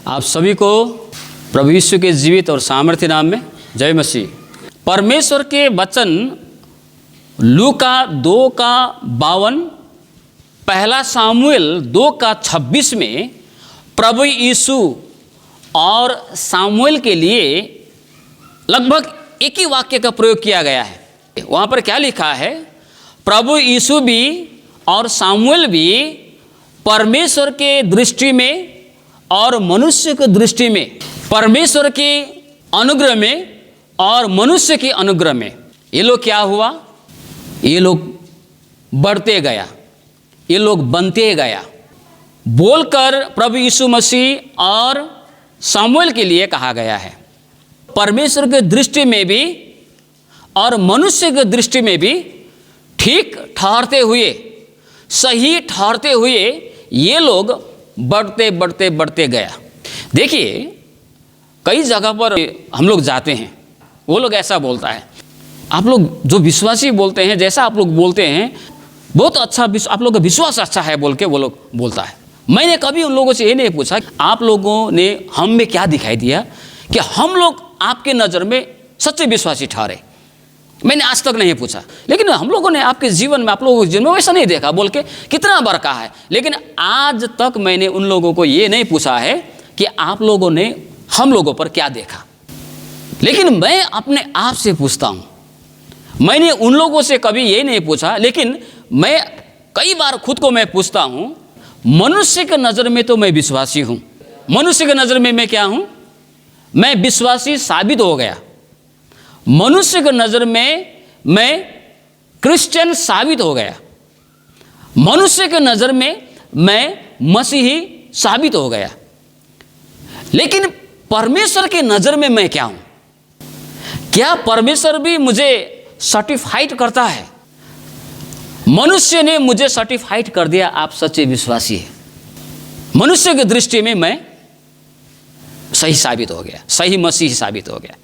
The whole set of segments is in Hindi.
आप सभी को प्रभु यीशु के जीवित और सामर्थ्य नाम में जय मसीह। परमेश्वर के वचन लूका 2:52, पहला सामुएल 2:26 में प्रभु यीशु और सामुएल के लिए लगभग एक ही वाक्य का प्रयोग किया गया है। वहाँ पर क्या लिखा है? प्रभु यीशु भी और सामुएल भी परमेश्वर के दृष्टि में और मनुष्य की दृष्टि में, परमेश्वर के अनुग्रह में और मनुष्य के अनुग्रह में, ये लोग क्या हुआ? ये लोग बढ़ते गया, ये लोग बनते गया बोलकर प्रभु यीशु मसीह और सामुएल के लिए कहा गया है। परमेश्वर के दृष्टि में भी और मनुष्य की दृष्टि में भी ठीक ठहरते हुए, सही ठहरते हुए ये लोग बढ़ते बढ़ते बढ़ते गया। देखिए, कई जगह पर हम लोग जाते हैं, वो लोग ऐसा बोलता है, आप लोग जो विश्वासी बोलते हैं, जैसा आप लोग बोलते हैं बहुत अच्छा, आप लोग का विश्वास अच्छा है बोल के वो लोग बोलता है। मैंने कभी उन लोगों से ये नहीं पूछा आप लोगों ने हम में क्या दिखाई दिया कि हम लोग आपके नज़र में सच्चे विश्वासी ठहरे। मैंने आज तक नहीं पूछा, लेकिन हम लोगों ने आपके जीवन में, आप लोगों के जीवन में वैसा नहीं देखा बोल के कितना बरका है। लेकिन आज तक मैंने उन लोगों को ये नहीं पूछा है कि आप लोगों ने हम लोगों पर क्या देखा। लेकिन मैं अपने आप से पूछता हूँ, मैंने उन लोगों से कभी ये नहीं पूछा, लेकिन मैं कई बार खुद को मैं पूछता हूँ, मनुष्य के नज़र में तो मैं विश्वासी हूँ, मनुष्य के नज़र में मैं क्या हूँ? मैं विश्वासी साबित हो गया। मनुष्य की नज़र में मैं क्रिश्चियन साबित हो गया, मनुष्य के नज़र में मैं मसीही साबित हो गया। लेकिन परमेश्वर के नज़र में मैं क्या हूँ? क्या परमेश्वर भी मुझे सर्टिफाइड करता है? मनुष्य ने मुझे सर्टिफाइड कर दिया, आप सच्चे विश्वासी हैं। मनुष्य की दृष्टि में मैं सही साबित हो गया, सही मसीही साबित हो गया।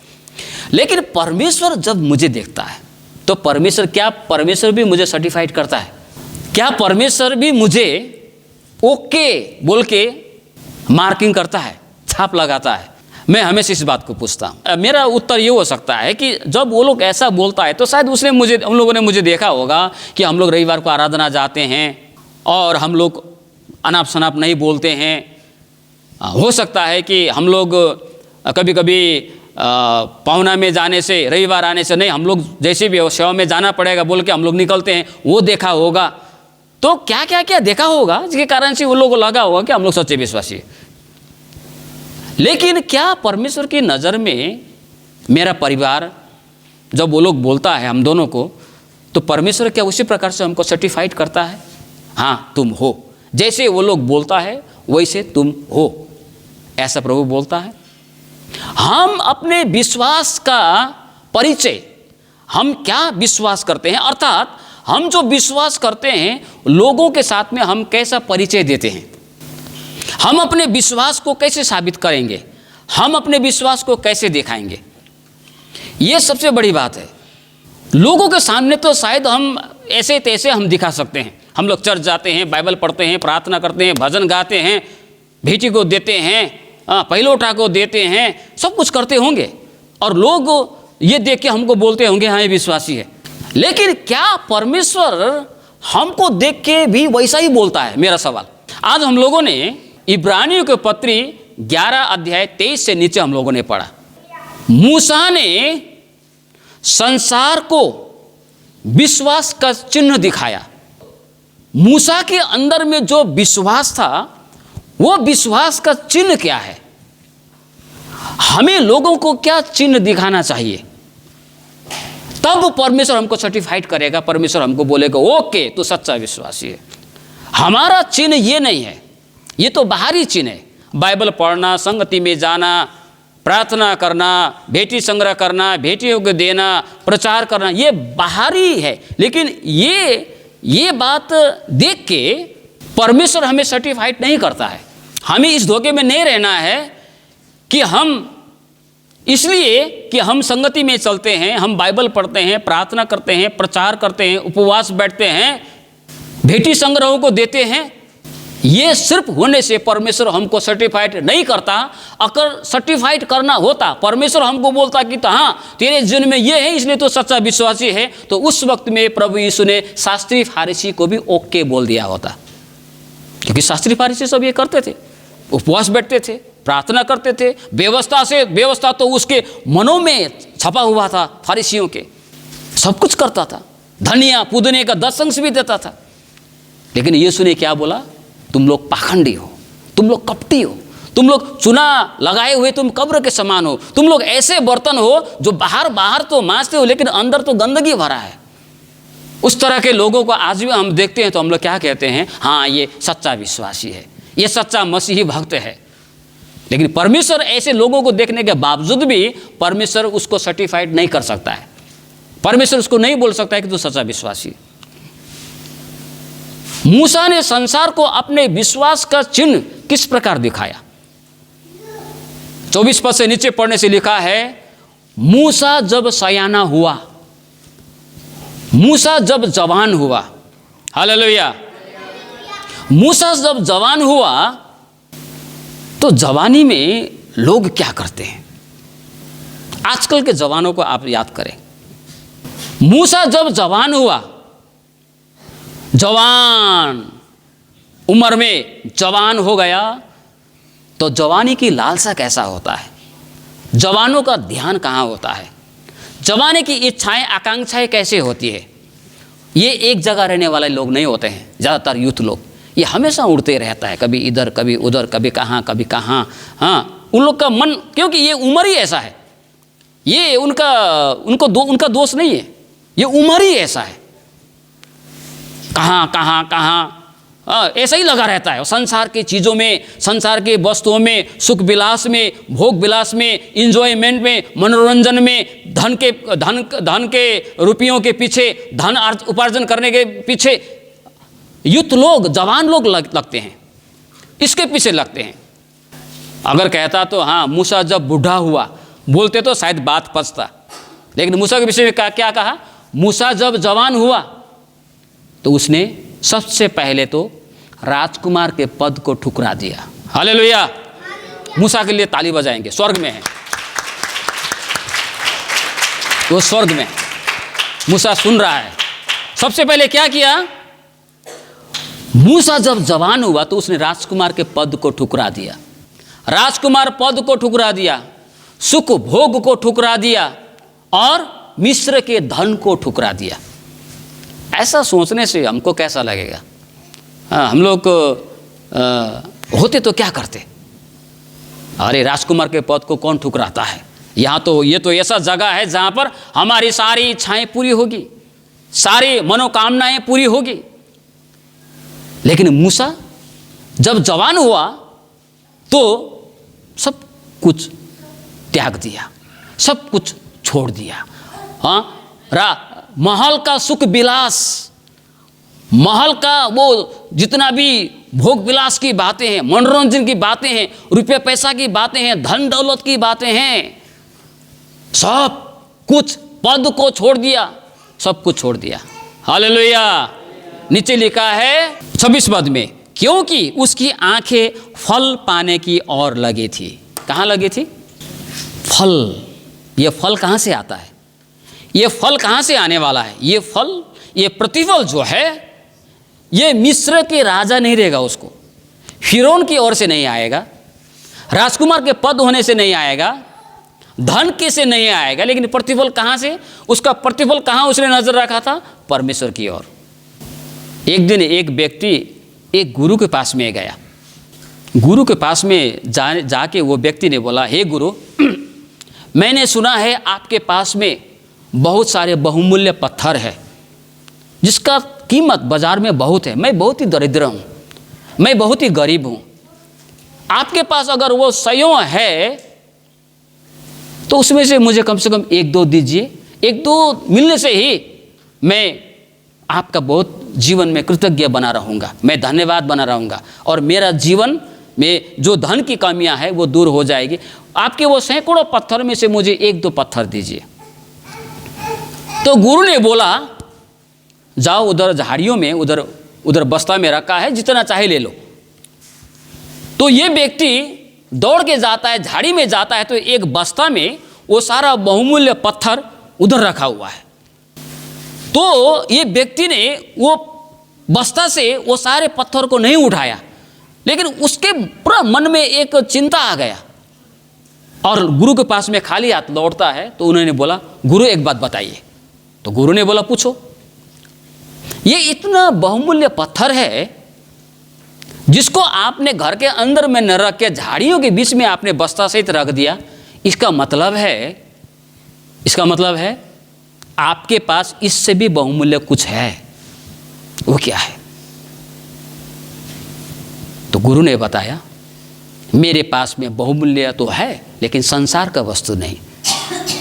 लेकिन परमेश्वर जब मुझे देखता है तो परमेश्वर भी मुझे सर्टिफाइड करता है? क्या परमेश्वर भी मुझे ओके बोल के मार्किंग करता है, छाप लगाता है? मैं हमेशा इस बात को पूछता हूँ। मेरा उत्तर ये हो सकता है कि जब वो लोग ऐसा बोलता है तो शायद उन लोगों ने मुझे देखा होगा कि हम लोग रविवार को आराधना जाते हैं और हम लोग अनाप शनाप नहीं बोलते हैं। हो सकता है कि हम लोग कभी कभी पाहुना में जाने से, रविवार आने से नहीं, हम लोग जैसे भी सेवा में जाना पड़ेगा बोल के हम लोग निकलते हैं, वो देखा होगा। तो क्या क्या क्या देखा होगा जिसके कारण से वो लोगों को लगा होगा कि हम लोग सच्चे विश्वासी। लेकिन क्या परमेश्वर की नज़र में मेरा परिवार, जब वो लोग बोलता है हम दोनों को, तो परमेश्वर क्या उसी प्रकार से हमको सर्टिफाइड करता है? हाँ, तुम हो, जैसे वो लोग बोलता है वैसे तुम हो, ऐसा प्रभु बोलता है। हम अपने विश्वास का परिचय, हम क्या विश्वास करते हैं, अर्थात हम जो विश्वास करते हैं लोगों के साथ में हम कैसा परिचय देते हैं, हम अपने विश्वास को कैसे साबित करेंगे, हम अपने विश्वास को कैसे दिखाएंगे, ये सबसे बड़ी बात है। लोगों के सामने तो शायद हम ऐसे तैसे हम दिखा सकते हैं, हम लोग चर्च जाते हैं, बाइबल पढ़ते हैं, प्रार्थना करते हैं, भजन गाते हैं, भेंटी को देते हैं, पहिलोटा को देते हैं, सब कुछ करते होंगे और लोग ये देख के हमको बोलते होंगे हाँ ये विश्वासी है। लेकिन क्या परमेश्वर हमको देख के भी वैसा ही बोलता है? मेरा सवाल। आज हम लोगों ने इब्रानियों के पत्री 11 अध्याय 23 से नीचे हम लोगों ने पढ़ा, मूसा ने संसार को विश्वास का चिन्ह दिखाया। मूसा के अंदर में जो विश्वास था, वो विश्वास का चिन्ह क्या है? हमें लोगों को क्या चिन्ह दिखाना चाहिए? तब परमेश्वर हमको सर्टिफाइड करेगा, परमेश्वर हमको बोलेगा ओके तू सच्चा विश्वासी है। हमारा चिन्ह ये नहीं है, ये तो बाहरी चिन्ह है। बाइबल पढ़ना, संगति में जाना, प्रार्थना करना, भेंटी संग्रह करना, भेंटियों को देना, प्रचार करना, ये बाहरी है। लेकिन ये बात देख के परमेश्वर हमें सर्टिफाइड नहीं करता है। हमें इस धोखे में नहीं रहना है कि हम इसलिए कि हम संगति में चलते हैं, हम बाइबल पढ़ते हैं, प्रार्थना करते हैं, प्रचार करते हैं, उपवास बैठते हैं, भेंटी संग्रहों को देते हैं, ये सिर्फ होने से परमेश्वर हमको सर्टिफाइड नहीं करता। अगर सर्टिफाइड करना होता, परमेश्वर हमको बोलता कि तो हाँ तेरे जीवन में ये है इसलिए तो सच्चा विश्वासी है, तो उस वक्त में प्रभु यीशु ने शास्त्री फारिसी को भी ओके बोल दिया होता। क्योंकि शास्त्री फारिसी सब ये करते थे, उपवास बैठते थे, प्रार्थना करते थे, व्यवस्था तो उसके मनों में छपा हुआ था, फारिसियों के सब कुछ करता था, धनिया पुदने का 10 अंश भी देता था। लेकिन यीशु ने क्या बोला? तुम लोग पाखंडी हो, तुम लोग कपटी हो, तुम लोग चुना लगाए हुए तुम कब्र के समान हो, तुम लोग ऐसे बर्तन हो जो बाहर तो मांजते हो लेकिन अंदर तो गंदगी भरा है। उस तरह के लोगों को आज भी हम देखते हैं तो हम लोग क्या कहते हैं? हाँ ये सच्चा विश्वासी है, ये सच्चा मसीही भक्त है। लेकिन परमेश्वर ऐसे लोगों को देखने के बावजूद भी परमेश्वर उसको सर्टिफाइड नहीं कर सकता है। परमेश्वर उसको नहीं बोल सकता है कि तू सच्चा विश्वासी। मूसा ने संसार को अपने विश्वास का चिन्ह किस प्रकार दिखाया? 24 पद से नीचे पढ़ने से लिखा है, मूसा जब सयाना हुआ, मूसा जब जवान हुआ, हालेलुया, मूसा जब जवान हुआ तो जवानी में लोग क्या करते हैं? आजकल के जवानों को आप याद करें। मूसा जब जवान हुआ, जवान उम्र में जवान हो गया, तो जवानी की लालसा कैसा होता है? जवानों का ध्यान कहाँ होता है? जवानी की इच्छाएं आकांक्षाएं कैसे होती है? ये एक जगह रहने वाले लोग नहीं होते हैं। ज़्यादातर यूथ लोग ये हमेशा उड़ते रहता है, कभी इधर कभी उधर, कभी कहाँ। हाँ, उन लोग का मन, क्योंकि ये उम्र ही ऐसा है, ये उनका दोष नहीं है, ये उम्र ही ऐसा है। कहाँ ऐसा ही लगा रहता है। संसार की चीज़ों में, संसार के वस्तुओं में, सुख विलास में, भोग विलास में, इंजॉयमेंट में, मनोरंजन में, धन के रुपयों के पीछे, धन उपार्जन करने के पीछे यूथ लोग, जवान लोग लगते हैं, इसके पीछे लगते हैं। अगर कहता तो हाँ मूसा जब बूढ़ा हुआ बोलते तो शायद बात पचता, लेकिन मूसा के विषय में क्या कहा? मूसा जब जवान हुआ तो उसने सबसे पहले तो राजकुमार के पद को ठुकरा दिया। हालेलुया, मूसा के लिए ताली बजाएंगे। स्वर्ग में है वो, स्वर्ग में मूसा सुन रहा है। सबसे पहले क्या किया? मूसा जब जवान हुआ तो उसने राजकुमार के पद को ठुकरा दिया, राजकुमार पद को ठुकरा दिया, सुख भोग को ठुकरा दिया और मिस्र के धन को ठुकरा दिया। ऐसा सोचने से हमको कैसा लगेगा? हम लोग होते तो क्या करते? अरे राजकुमार के पद को कौन ठुकराता है? यहाँ तो ये तो ऐसा जगह है जहाँ पर हमारी सारी इच्छाएं पूरी होगी, सारी मनोकामनाएं पूरी होगी। लेकिन मूसा जब जवान हुआ तो सब कुछ त्याग दिया, सब कुछ छोड़ दिया। हाँ, महल का सुख विलास, महल का वो जितना भी भोग विलास की बातें हैं, मनोरंजन की बातें हैं, रुपये पैसा की बातें हैं, धन दौलत की बातें हैं, सब कुछ पद को छोड़ दिया, सब कुछ छोड़ दिया। हालेलुया। नीचे लिखा है 26 पद में, क्योंकि उसकी आंखें फल पाने की ओर लगी थी। कहाँ लगी थी? फल। ये फल कहाँ से आता है? ये फल कहाँ से आने वाला है? ये फल, ये प्रतिफल जो है, ये मिस्र के राजा नहीं देगा उसको, फिरौन की ओर से नहीं आएगा, राजकुमार के पद होने से नहीं आएगा, धन के से नहीं आएगा, लेकिन प्रतिफल कहाँ से? उसका प्रतिफल कहाँ उसने नजर रखा था? परमेश्वर की ओर। एक दिन एक व्यक्ति एक गुरु के पास में गया। गुरु के पास में जाके वो व्यक्ति ने बोला, हे गुरु, मैंने सुना है आपके पास में बहुत सारे बहुमूल्य पत्थर है जिसका कीमत बाजार में बहुत है। मैं बहुत ही दरिद्र हूँ, मैं बहुत ही गरीब हूँ। आपके पास अगर वो सयों है तो उसमें से मुझे कम से कम 1-2 दीजिए। 1-2 मिलने से ही मैं आपका बहुत जीवन में कृतज्ञ बना रहूँगा, मैं धन्यवाद बना रहूँगा, और मेरा जीवन में जो धन की कमियाँ हैं वो दूर हो जाएगी। आपके वो सैकड़ों पत्थर में से मुझे 1-2 पत्थर दीजिए। तो गुरु ने बोला, जाओ उधर झाड़ियों में, उधर बस्ता में रखा है, जितना चाहे ले लो। तो ये व्यक्ति दौड़ के जाता है, झाड़ी में जाता है, तो एक बस्ता में वो सारा बहुमूल्य पत्थर उधर रखा हुआ है। तो ये व्यक्ति ने वो बस्ता से वो सारे पत्थर को नहीं उठाया, लेकिन उसके पूरा मन में एक चिंता आ गया और गुरु के पास में खाली हाथ लौटता है। तो उन्होंने बोला, गुरु एक बात बताइए। तो गुरु ने बोला, पूछो। ये इतना बहुमूल्य पत्थर है जिसको आपने घर के अंदर में न रख के झाड़ियों के बीच में आपने बस्ता सहित रख दिया। इसका मतलब है आपके पास इससे भी बहुमूल्य कुछ है। वो क्या है? तो गुरु ने बताया, मेरे पास में बहुमूल्य तो है लेकिन संसार का वस्तु नहीं।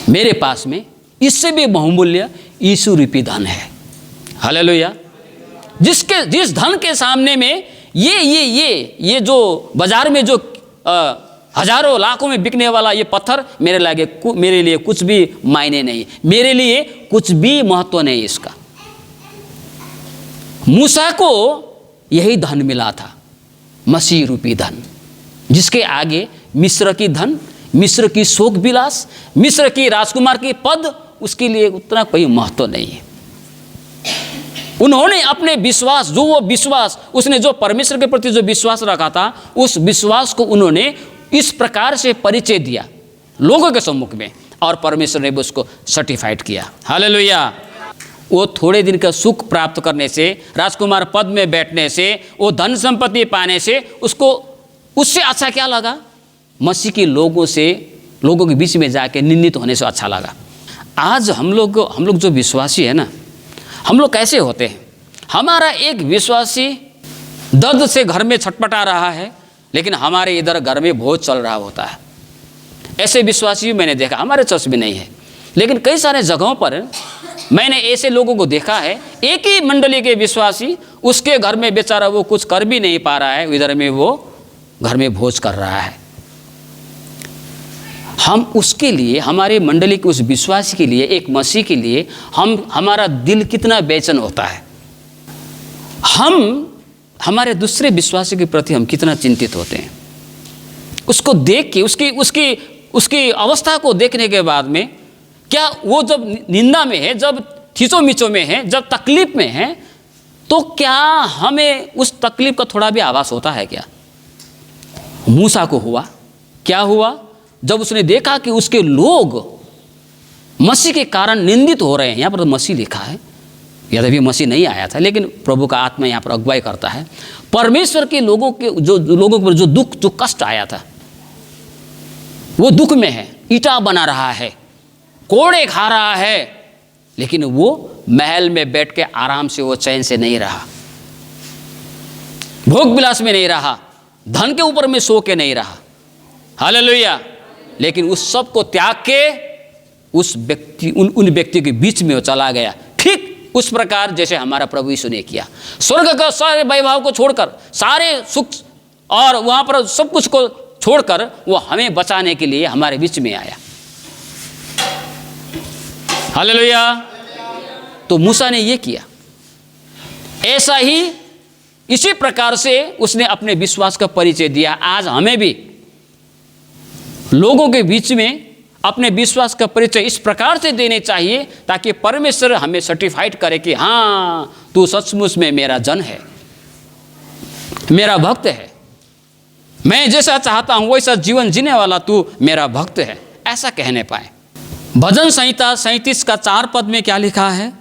मेरे पास में इससे भी बहुमूल्य यीशु रूपी धन है। हालेलुया। जिस धन के सामने में ये जो बाजार में जो हजारों लाखों में बिकने वाला ये पत्थर मेरे लिए कुछ भी मायने नहीं, मेरे लिए कुछ भी महत्व नहीं इसका। मूसा को यही धन मिला था, मसीह रूपी धन, जिसके आगे मिस्र की धन, मिस्र की शोक विलास, मिस्र की राजकुमार की पद, उसके लिए उतना कोई महत्व नहीं है। उन्होंने अपने विश्वास, वो विश्वास उसने जो परमेश्वर के प्रति जो विश्वास रखा था, उस विश्वास को उन्होंने इस प्रकार से परिचय दिया लोगों के सम्मुख में, और परमेश्वर ने भी उसको सर्टिफाइड किया। हालेलुया। वो थोड़े दिन का सुख प्राप्त करने से, राजकुमार पद में बैठने से, वो धन संपत्ति पाने से उससे अच्छा क्या लगा? मसीह के लोगों के बीच में जाके निंदित होने से अच्छा लगा। आज हम लोग जो विश्वासी है ना, हम लोग कैसे होते हैं? हमारा एक विश्वासी दर्द से घर में छटपटा रहा है, लेकिन हमारे इधर घर में भोज चल रहा होता है। ऐसे विश्वासी मैंने देखा, हमारे चर्च में नहीं है, लेकिन कई सारे जगहों पर मैंने ऐसे लोगों को देखा है। एक ही मंडली के विश्वासी, उसके घर में बेचारा वो कुछ कर भी नहीं पा रहा है, इधर में वो घर में भोज कर रहा है। हम उसके लिए, हमारे मंडली के उस विश्वासी के लिए, एक मसीह के लिए हमारा दिल कितना बेचैन होता है। हमारे दूसरे विश्वासी के प्रति हम कितना चिंतित होते हैं। उसको देख के, उसकी अवस्था को देखने के बाद में, क्या वो जब निंदा में है, जब खींचो में है, जब तकलीफ में है, तो क्या हमें उस तकलीफ का थोड़ा भी आभास होता है क्या? मूसा को हुआ। क्या हुआ? जब उसने देखा कि उसके लोग मसीह के कारण निंदित हो रहे हैं। यहाँ पर तो मसीह लिखा है, यद्यपि मसीह नहीं आया था, लेकिन प्रभु का आत्मा यहाँ पर अगुवाई करता है। परमेश्वर के लोगों पर जो दुख, जो कष्ट आया था, वो दुख में है, ईंटा बना रहा है, कोड़े खा रहा है, लेकिन वो महल में बैठ के आराम से वो चैन से नहीं रहा, भोग विलास में नहीं रहा, धन के ऊपर में सो के नहीं रहा। हालेलुया। लेकिन उस सब को त्याग के उन व्यक्ति के बीच में वो चला गया, ठीक उस प्रकार जैसे हमारा प्रभु यीशु ने किया। स्वर्ग का सारे वैभव को छोड़कर, सारे सुख और वहां पर सब कुछ को छोड़कर, वो हमें बचाने के लिए हमारे बीच में आया। हालेलुया। तो मूसा ने ये किया। ऐसा ही, इसी प्रकार से उसने अपने विश्वास का परिचय दिया। आज हमें भी लोगों के बीच में अपने विश्वास का परिचय इस प्रकार से देने चाहिए, ताकि परमेश्वर हमें सर्टिफाइड करे कि हाँ, तू सचमुच में मेरा जन है, मेरा भक्त है, मैं जैसा चाहता हूं वैसा जीवन जीने वाला तू मेरा भक्त है, ऐसा कहने पाए। भजन संहिता 37 का 4 पद में क्या लिखा है?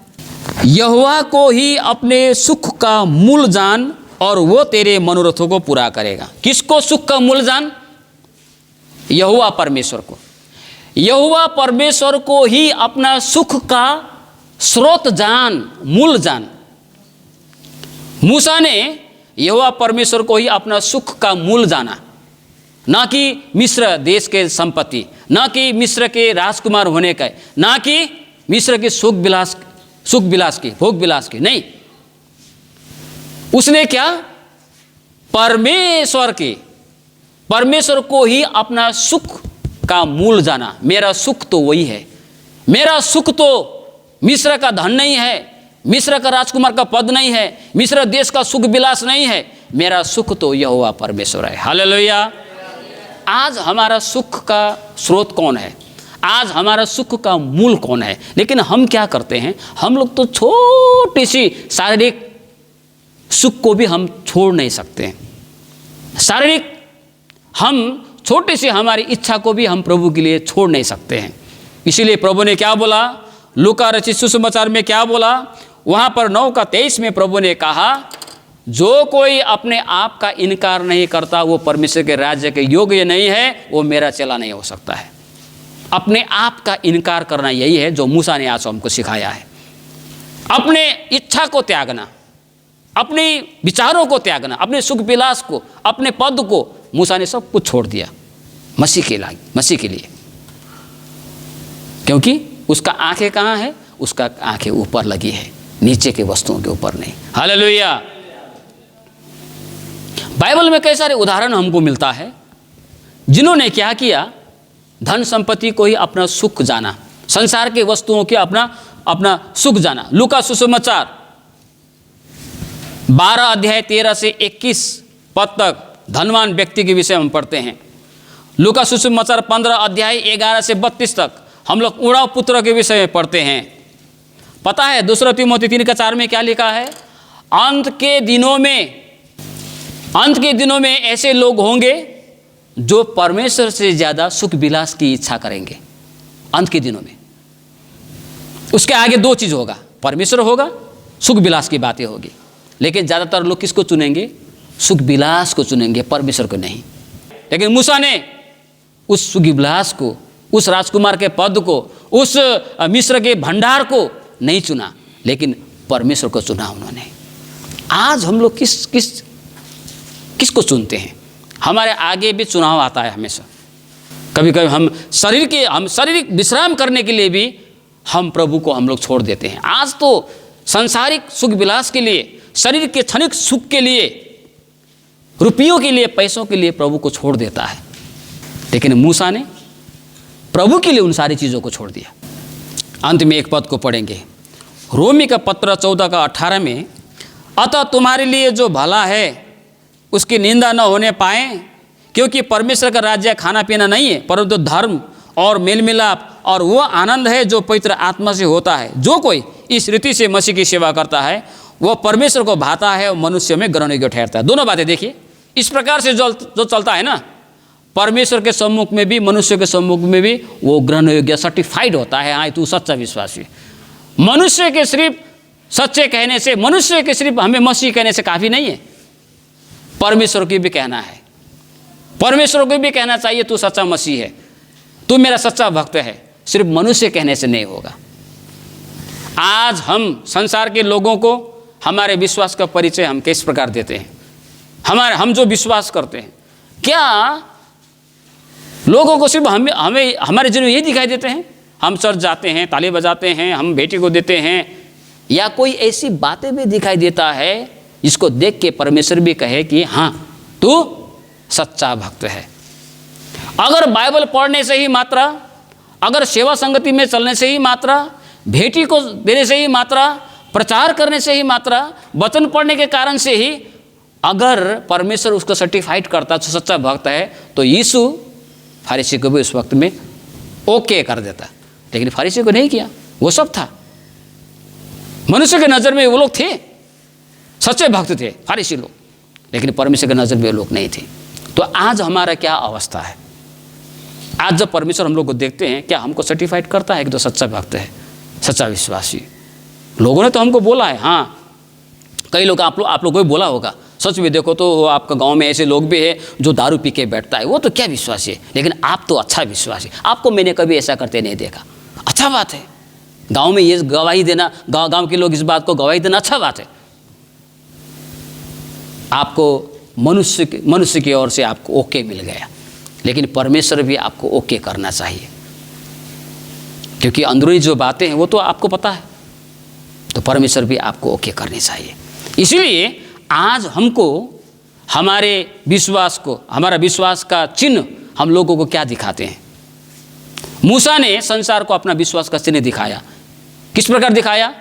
यहोवा को ही अपने सुख का मूल जान, और वो तेरे मनोरथों को पूरा करेगा। किसको सुख का मूल जान? यहोवा परमेश्वर को। यहोवा परमेश्वर को ही अपना सुख का स्रोत जान, मूल जान। मूसा ने यहोवा परमेश्वर को ही अपना सुख का मूल जाना, ना कि मिस्र देश के संपत्ति, ना कि मिस्र के राजकुमार होने का, ना कि मिस्र के सुख विलास की, भोग विलास की, नहीं। उसने क्या? परमेश्वर को ही अपना सुख का मूल जाना। मेरा सुख तो वही है, मेरा सुख तो मिस्र का धन नहीं है, मिस्र का राजकुमार का पद नहीं है, मिस्र देश का सुख विलास नहीं है, मेरा सुख तो यहोवा परमेश्वर है। हालेलुया। आज हमारा सुख का स्रोत कौन है? आज हमारा सुख का मूल कौन है? लेकिन हम क्या करते हैं, हम लोग तो छोटी सी शारीरिक सुख को भी हम छोड़ नहीं सकते हैं। शारीरिक हम छोटी सी हमारी इच्छा को भी हम प्रभु के लिए छोड़ नहीं सकते हैं। इसीलिए प्रभु ने क्या बोला, लूका रचित सुसमाचार में क्या बोला, वहाँ पर 9:23 में प्रभु ने कहा, जो कोई अपने आप का इनकार नहीं करता वो परमेश्वर के राज्य के योग्य नहीं है, वो मेरा चेला नहीं हो सकता है। अपने आप का इनकार करना यही है जो मूसा ने आज हमको सिखाया है। अपने इच्छा को त्यागना, अपने विचारों को त्यागना, अपने सुख विलास को, अपने पद को, मूसा ने सब कुछ छोड़ दिया मसीह के लिए। क्योंकि उसका आंखें कहाँ है? उसका आंखें ऊपर लगी है, नीचे के वस्तुओं के ऊपर नहीं। हालेलुया। बाइबल में कई सारे उदाहरण हमको मिलता है जिन्होंने क्या किया, धन संपत्ति को ही अपना सुख जाना, संसार के वस्तुओं के अपना सुख जाना। लूका सुसमाचार 12 अध्याय 13 से 21 पद तक धनवान व्यक्ति के विषय हम पढ़ते हैं। लूका सुसमाचार 15 अध्याय 11 से 32 तक हम लोग उड़ाव पुत्र के विषय में पढ़ते हैं। पता है 2 तीमुथियुस 3:4 में क्या लिखा है? अंत के दिनों में ऐसे लोग होंगे जो परमेश्वर से ज़्यादा सुख विलास की इच्छा करेंगे। अंत के दिनों में उसके आगे 2 चीज़ होगा, परमेश्वर होगा, सुख विलास की बातें होगी। लेकिन ज़्यादातर लोग किसको चुनेंगे? सुख विलास को चुनेंगे, परमेश्वर को नहीं। लेकिन मूसा ने उस सुख विलास को, उस राजकुमार के पद को, उस मिस्र के भंडार को नहीं चुना, लेकिन परमेश्वर को चुना उन्होंने। आज हम लोग किसको चुनते हैं? हमारे आगे भी चुनाव आता है हमेशा। कभी कभी हम शारीरिक विश्राम करने के लिए भी हम प्रभु को हम लोग छोड़ देते हैं। आज तो सांसारिक सुख विलास के लिए, शरीर के क्षणिक सुख के लिए, रुपयों के लिए, पैसों के लिए प्रभु को छोड़ देता है। लेकिन मूसा ने प्रभु के लिए उन सारी चीज़ों को छोड़ दिया। अंत में एक पद को पढ़ेंगे, रोमी का पत्र 14:18 में, अतः तुम्हारे लिए जो भला है उसकी निंदा न होने पाए, क्योंकि परमेश्वर का राज्य खाना पीना नहीं है, परंतु धर्म और मेल मिलाप और वो आनंद है जो पवित्र आत्मा से होता है। जो कोई इस रीति से मसीह की सेवा करता है वह परमेश्वर को भाता है और मनुष्य में ग्रहण योग्य ठहरता है। दोनों बातें देखिए, इस प्रकार से जो चलता है ना, परमेश्वर के सम्मुख में भी, मनुष्य के सम्मुख में भी वो ग्रहण योग्य सर्टिफाइड होता है। हाँ, तू सच्चा विश्वासी। मनुष्य के सिर्फ सच्चे कहने से, मनुष्य के सिर्फ हमें मसीह कहने से काफ़ी नहीं है, परमेश्वर की भी कहना है। परमेश्वर को भी कहना चाहिए तू सच्चा मसीह है, तू मेरा सच्चा भक्त है। सिर्फ मनुष्य कहने से नहीं होगा। आज हम संसार के लोगों को हमारे विश्वास का परिचय हम किस प्रकार देते हैं? हम जो विश्वास करते हैं, क्या लोगों को सिर्फ हमें हमारे जीवन यही दिखाई देते हैं? हम चर्च जाते हैं, ताली बजाते हैं, हम बेटी को देते हैं, या कोई ऐसी बातें भी दिखाई देता है जिसको देख के परमेश्वर भी कहे कि हाँ तू सच्चा भक्त है? अगर बाइबल पढ़ने से ही मात्रा, अगर सेवा संगति में चलने से ही मात्रा, भेटी को देने से ही मात्रा, प्रचार करने से ही मात्रा, वचन पढ़ने के कारण से ही अगर परमेश्वर उसको सर्टिफाइड करता तो सच्चा भक्त है, तो यीशु फरीसी को भी उस वक्त में ओके कर देता। लेकिन फरीसी को नहीं किया, वो सब था। मनुष्य के नज़र में वो लोग थे, सच्चे भक्त थे फरीसी लोग, लेकिन परमेश्वर के नज़र में वो लोग नहीं थे। तो आज हमारा क्या अवस्था है? आज जब परमेश्वर हम लोग को देखते हैं, क्या हमको सर्टिफाइड करता है कि तो सच्चा भक्त है, सच्चा विश्वासी? लोगों ने तो हमको बोला है। हाँ, कई लोग आप लोग को भी बोला होगा, सच में देखो तो आपका गांव में ऐसे लोग भी हैं जो दारू पी के बैठता है, वो तो क्या विश्वासी है, लेकिन आप तो अच्छा विश्वासी। आपको मैंने कभी ऐसा करते नहीं देखा। अच्छा बात है, गांव में ये गवाही देना, गांव के लोग इस बात को गवाही देना अच्छा बात है। आपको मनुष्य की ओर से आपको ओके मिल गया, लेकिन परमेश्वर भी आपको ओके करना चाहिए, क्योंकि अंदरूनी जो बातें हैं वो तो आपको पता है। तो परमेश्वर भी आपको ओके करनी चाहिए। इसीलिए आज हमको हमारे विश्वास को, हमारा विश्वास का चिन्ह हम लोगों को क्या दिखाते हैं? मूसा ने संसार को अपना विश्वास का चिन्ह दिखाया। किस प्रकार दिखाया?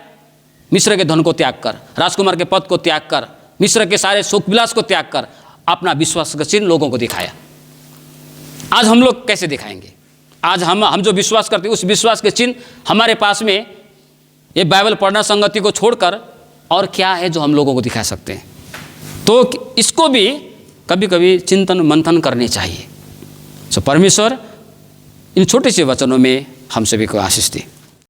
मिस्र के धन को त्याग कर, राजकुमार के पद को त्याग कर, मिस्र के सारे सुख विलास को त्याग कर अपना विश्वास का चिन्ह लोगों को दिखाया। आज हम लोग कैसे दिखाएंगे? आज हम जो विश्वास करते हैं उस विश्वास के चिन्ह हमारे पास में ये बाइबल पढ़ना संगति को छोड़कर और क्या है जो हम लोगों को दिखा सकते हैं? तो इसको भी कभी कभी चिंतन मंथन करनी चाहिए। सो परमेश्वर इन छोटे से वचनों में हम सभी को आशीष दे।